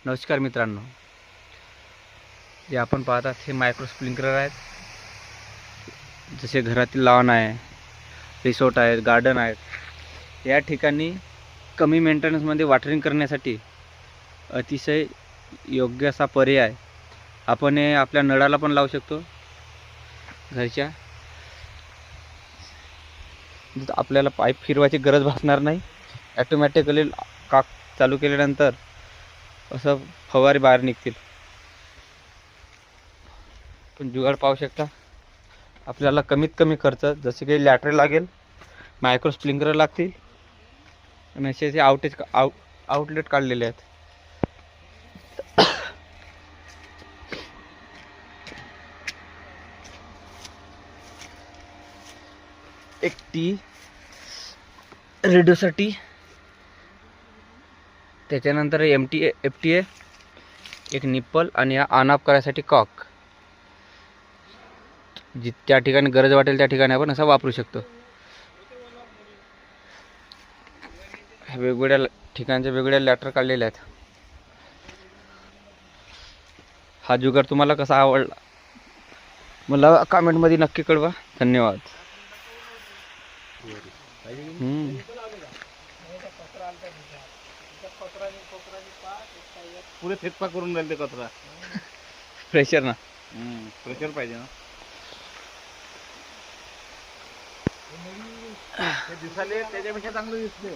नमस्कार मित्रांनो, हे आपण पाहतात हे मायक्रो स्प्रिंकलर आहेत. जसे घरातील लॉन आहे, रिसोर्ट आहेत, गार्डन आहेत, या ठिकाणी कमी मेंटेनन्समध्ये वॉटरिंग करण्यासाठी अतिशय योग्य असा पर्याय. आपण हे आपल्या नळाला पण लावू शकतो. घरच्या आपल्याला पाईप फिरवायची गरज भासणार नाही. ॲटोमॅटिकली काक चालू केल्यानंतर असं फवारे बाहेर निघतील. पण जुगाड पाहू शकता. आपल्याला कमीत कमी खर्च, जसे काही लॅटरी लागेल, मायक्रो स्प्रिंकलर लागतील आणि असे आउटलेट काढलेले आहेत. एक टी रेडिओसाठी, त्याच्यानंतर FTA एक निप्पल आणि ऑन ऑफ करायसाठी कॉक. त्या ठिकाणी गरज वाटेल त्या ठिकाणी आपण असं वापरू शकतो. वेगवेगळ्या ठिकाणच्या वेगवेगळ्या लॅटर काढलेले आहेत. हा जुगाड तुम्हाला कसा आवडला मला कमेंटमध्ये नक्की कळवा. धन्यवाद. पुरे फेकपा करून राहिले ते कचरा. प्रेशर ना, प्रेशर पाहिजे ना. ते दिसाले त्याच्यापेक्षा चांगलं दिसते.